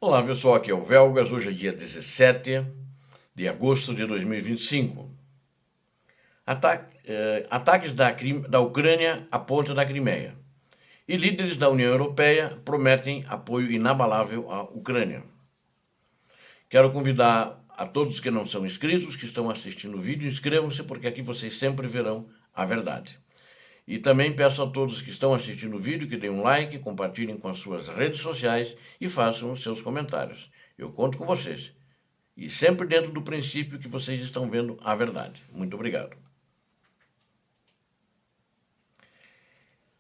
Olá pessoal, aqui é o Velgas. Hoje é dia 17 de agosto de 2025. Ataques da Ucrânia à ponta da Crimeia. E líderes da União Europeia prometem apoio inabalável à Ucrânia. Quero convidar a todos que não são inscritos, que estão assistindo o vídeo, inscrevam-se porque aqui vocês sempre verão a verdade. E também peço a todos que estão assistindo o vídeo que deem um like, compartilhem com as suas redes sociais e façam os seus comentários. Eu conto com vocês. E sempre dentro do princípio que vocês estão vendo a verdade. Muito obrigado.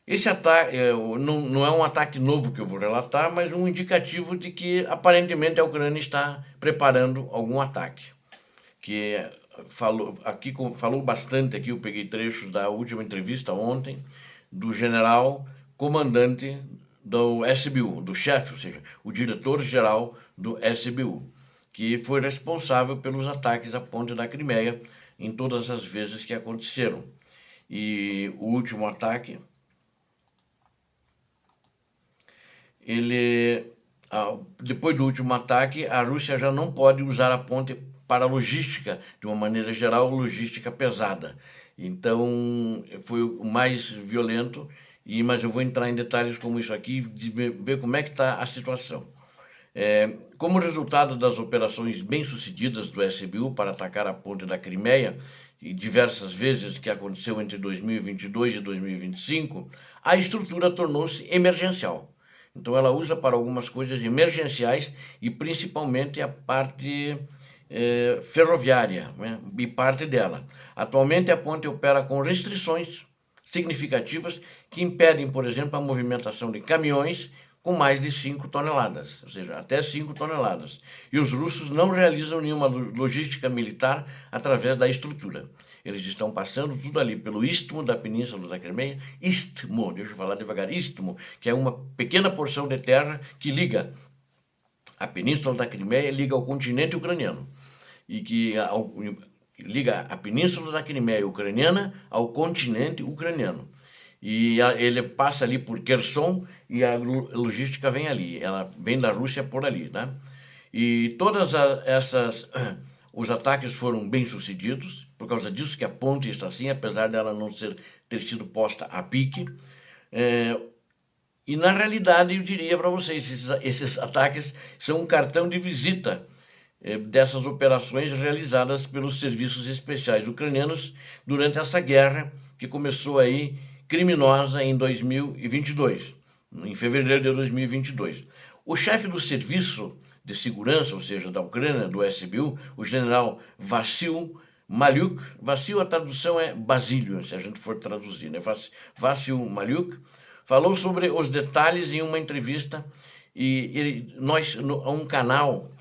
Esse ataque não é um ataque novo que eu vou relatar, mas um indicativo de que aparentemente a Ucrânia está preparando algum ataque. Que falou bastante aqui, eu peguei trechos da última entrevista ontem do general comandante do SBU, do chefe, ou seja, o diretor-geral do SBU, que foi responsável pelos ataques à ponte da Crimeia em todas as vezes que aconteceram. E o último ataque, depois do último ataque, a Rússia já não pode usar a ponte para logística, de uma maneira geral, logística pesada. Então, foi o mais violento, mas eu vou entrar em detalhes como isso aqui, de ver como é que está a situação. Como resultado das operações bem-sucedidas do SBU para atacar a ponte da Crimeia, e diversas vezes que aconteceu entre 2022 e 2025, a estrutura tornou-se emergencial. Então ela usa para algumas coisas emergenciais e principalmente a parte ferroviária, né, e parte dela. Atualmente a ponte opera com restrições significativas que impedem, por exemplo, a movimentação de caminhões com mais de 5 toneladas, ou seja, até 5 toneladas. E os russos não realizam nenhuma logística militar através da estrutura. Eles estão passando tudo ali pelo istmo da Península da Crimeia, istmo, deixa eu falar devagar, istmo, que é uma pequena porção de terra que liga a Península da Crimeia, liga ao continente ucraniano, e que liga a Península da Crimeia ucraniana ao continente ucraniano. E ele passa ali por Kherson e a logística vem ali, ela vem da Rússia por ali, né? E todas os ataques foram bem sucedidos, por causa disso que a ponte está assim, apesar dela não ter sido posta a pique. E na realidade eu diria para vocês, esses ataques são um cartão de visita dessas operações realizadas pelos serviços especiais ucranianos durante essa guerra que começou aí criminosa em 2022, em fevereiro de 2022. O chefe do Serviço de Segurança, ou seja, da Ucrânia, do SBU, o general Vassil Maluk, Vassil, a tradução é Basílio, se a gente for traduzir, né? Vassil Maluk, falou sobre os detalhes em uma entrevista e um canal,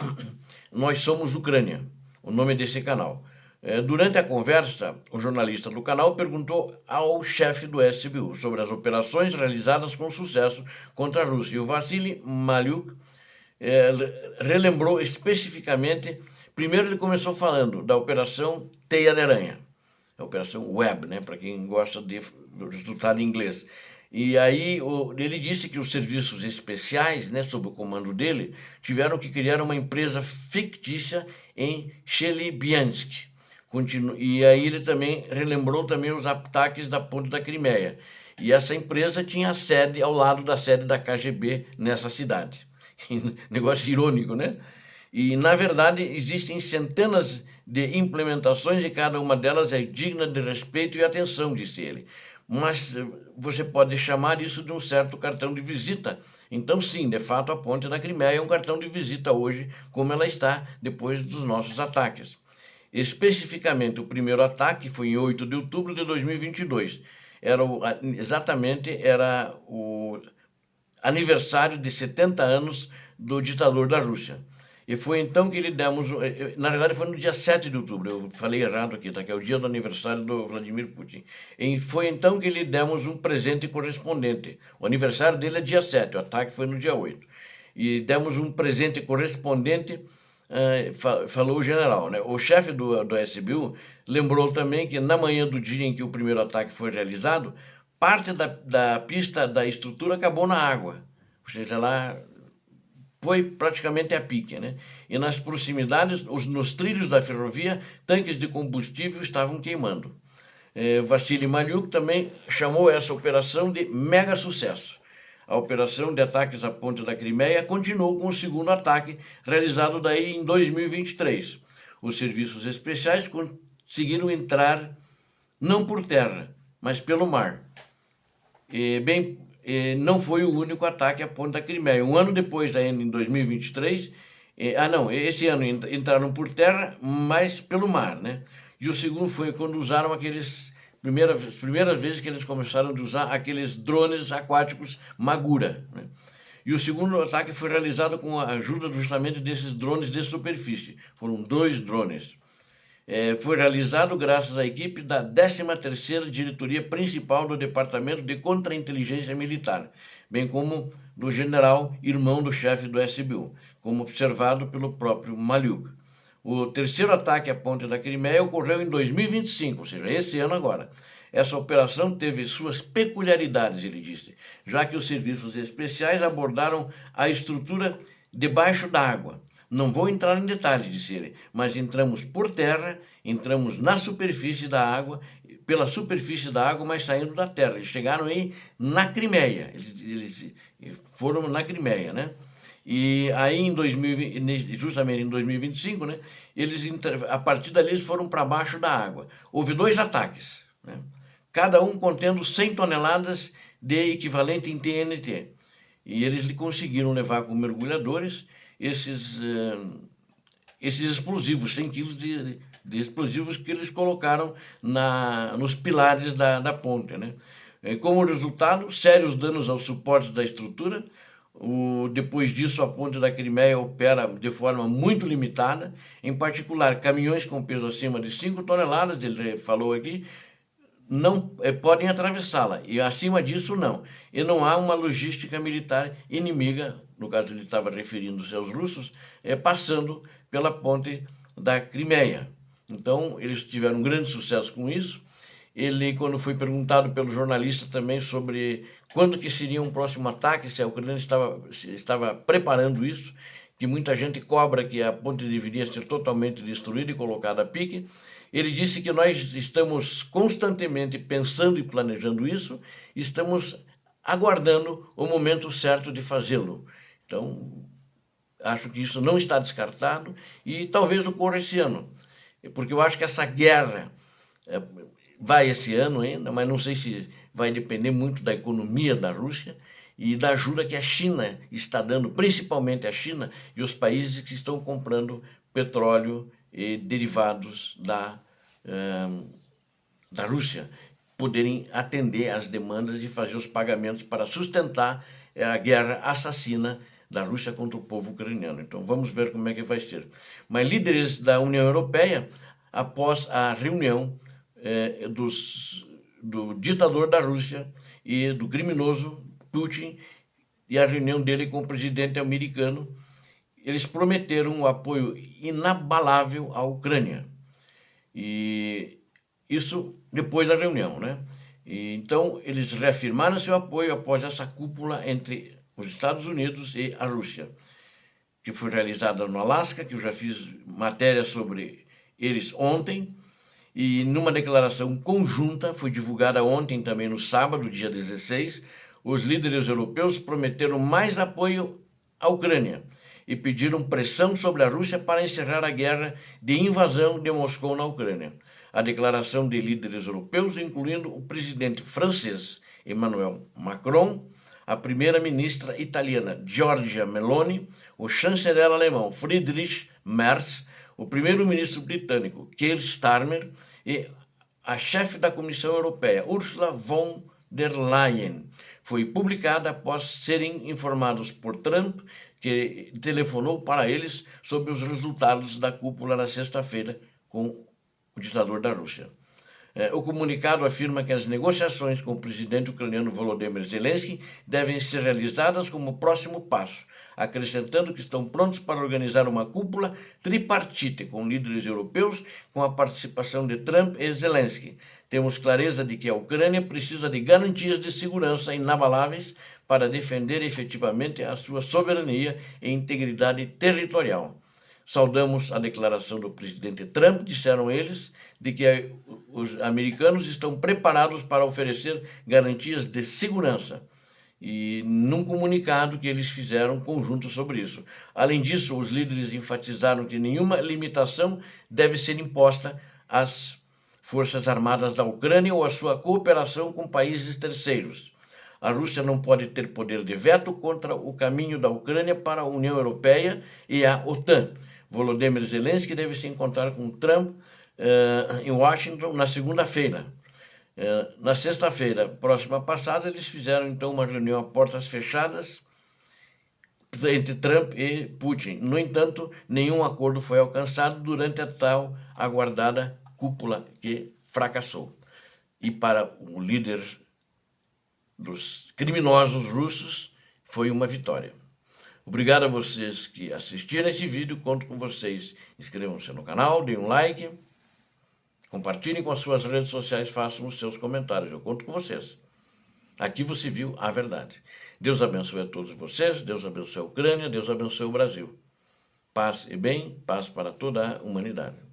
Nós Somos Ucrânia, o nome desse canal. Durante a conversa, o jornalista do canal perguntou ao chefe do SBU sobre as operações realizadas com sucesso contra a Rússia. E o Vassili Maluk relembrou especificamente. Primeiro, ele começou falando da Operação Teia de Aranha, a Operação Web, né, para quem gosta de resultado em inglês. E aí ele disse que os serviços especiais, né, sob o comando dele, tiveram que criar uma empresa fictícia em Chelyabinsk. E aí ele também relembrou também os ataques da ponte da Crimeia. E essa empresa tinha a sede ao lado da sede da KGB nessa cidade. Negócio irônico, né? E, na verdade, existem centenas de implementações e cada uma delas é digna de respeito e atenção, disse ele. Mas você pode chamar isso de um certo cartão de visita. Então, sim, de fato, a ponte da Crimeia é um cartão de visita hoje, como ela está depois dos nossos ataques. Especificamente, o primeiro ataque foi em 8 de outubro de 2022. Era o aniversário de 70 anos do ditador da Rússia. E foi então que lhe demos, na realidade foi no dia 7 de outubro, eu falei errado aqui, tá? Que é o dia do aniversário do Vladimir Putin. E foi então que lhe demos um presente correspondente. O aniversário dele é dia 7, o ataque foi no dia 8. E demos um presente correspondente, falou o general, né? O chefe do SBU lembrou também que na manhã do dia em que o primeiro ataque foi realizado, parte da pista da estrutura acabou na água. Ou seja, lá foi praticamente a pique, né? E nas proximidades, nos trilhos da ferrovia, tanques de combustível estavam queimando. Vassili Maluk também chamou essa operação de mega sucesso. A operação de ataques à ponte da Crimeia continuou com o segundo ataque, realizado daí em 2023. Os serviços especiais conseguiram entrar não por terra, mas pelo mar. Não foi o único ataque à ponte da Crimeia. Um ano depois, ainda em 2023, esse ano entraram por terra, mas pelo mar, né? E o segundo foi quando usaram primeiras vezes que eles começaram a usar aqueles drones aquáticos Magura, né? E o segundo ataque foi realizado com a ajuda justamente desses drones de superfície. Foram 2 drones. Foi realizado graças à equipe da 13ª Diretoria Principal do Departamento de Contra-Inteligência Militar, bem como do general, irmão do chefe do SBU, como observado pelo próprio Maluk. O terceiro ataque à ponte da Crimeia ocorreu em 2025, ou seja, esse ano agora. Essa operação teve suas peculiaridades, ele disse, já que os serviços especiais abordaram a estrutura debaixo d'água. Não vou entrar em detalhes, disse ele, mas entramos por terra, entramos na superfície da água, pela superfície da água, mas saindo da terra. Eles chegaram aí na Crimeia, eles foram na Crimeia, né? E aí, justamente em 2025, né, a partir dali eles foram para baixo da água. Houve 2 ataques, né, cada um contendo 100 toneladas de equivalente em TNT. E eles conseguiram levar com mergulhadores esses explosivos, 100 quilos de explosivos que eles colocaram nos pilares da ponte, né? Como resultado, sérios danos aos suportes da estrutura. Depois disso, a ponte da Crimeia opera de forma muito limitada, em particular, caminhões com peso acima de 5 toneladas, ele falou aqui, não podem atravessá-la, e acima disso não. E não há uma logística militar inimiga, no caso ele estava referindo-se aos russos, passando pela ponte da Crimeia. Então, eles tiveram um grande sucesso com isso. Ele, quando foi perguntado pelo jornalista também sobre quando que seria um próximo ataque, se a Ucrânia estava preparando isso, que muita gente cobra que a ponte deveria ser totalmente destruída e colocada a pique, ele disse que nós estamos constantemente pensando e planejando isso, estamos aguardando o momento certo de fazê-lo. Então, acho que isso não está descartado e talvez ocorra esse ano, porque eu acho que essa guerra vai esse ano ainda, mas não sei se vai depender muito da economia da Rússia e da ajuda que a China está dando, principalmente a China e os países que estão comprando petróleo e derivados da Rússia, poderem atender às demandas e fazer os pagamentos para sustentar a guerra assassina da Rússia contra o povo ucraniano. Então vamos ver como é que vai ser. Mas líderes da União Europeia, após a reunião do ditador da Rússia e do criminoso Putin e a reunião dele com o presidente americano, eles prometeram um apoio inabalável à Ucrânia. E isso depois da reunião, né? Então, eles reafirmaram seu apoio após essa cúpula entre os Estados Unidos e a Rússia, que foi realizada no Alasca, que eu já fiz matéria sobre eles ontem, e numa declaração conjunta, foi divulgada ontem também no sábado, dia 16, os líderes europeus prometeram mais apoio à Ucrânia e pediram pressão sobre a Rússia para encerrar a guerra de invasão de Moscou na Ucrânia. A declaração de líderes europeus, incluindo o presidente francês Emmanuel Macron, a primeira-ministra italiana Giorgia Meloni, o chanceler alemão Friedrich Merz, o primeiro-ministro britânico Keir Starmer e a chefe da Comissão Europeia Ursula von der Leyen. Foi publicada após serem informados por Trump, que telefonou para eles sobre os resultados da cúpula na sexta-feira com o ditador da Rússia. O comunicado afirma que as negociações com o presidente ucraniano Volodymyr Zelensky devem ser realizadas como próximo passo, acrescentando que estão prontos para organizar uma cúpula tripartite com líderes europeus com a participação de Trump e Zelensky. Temos clareza de que a Ucrânia precisa de garantias de segurança inabaláveis para defender efetivamente a sua soberania e integridade territorial. Saudamos a declaração do presidente Trump, disseram eles, de que os americanos estão preparados para oferecer garantias de segurança, e num comunicado que eles fizeram conjunto sobre isso. Além disso, os líderes enfatizaram que nenhuma limitação deve ser imposta às Forças Armadas da Ucrânia ou à sua cooperação com países terceiros. A Rússia não pode ter poder de veto contra o caminho da Ucrânia para a União Europeia e a OTAN. Volodymyr Zelensky deve se encontrar com Trump em Washington na segunda-feira. Na sexta-feira próxima passada, eles fizeram então uma reunião a portas fechadas entre Trump e Putin. No entanto, nenhum acordo foi alcançado durante a tal aguardada cúpula que fracassou. E para o líder dos criminosos russos, foi uma vitória. Obrigado a vocês que assistiram esse vídeo, conto com vocês. Inscrevam-se no canal, deem um like, compartilhem com as suas redes sociais, façam os seus comentários, eu conto com vocês. Aqui você viu a verdade. Deus abençoe a todos vocês, Deus abençoe a Ucrânia, Deus abençoe o Brasil. Paz e bem, paz para toda a humanidade.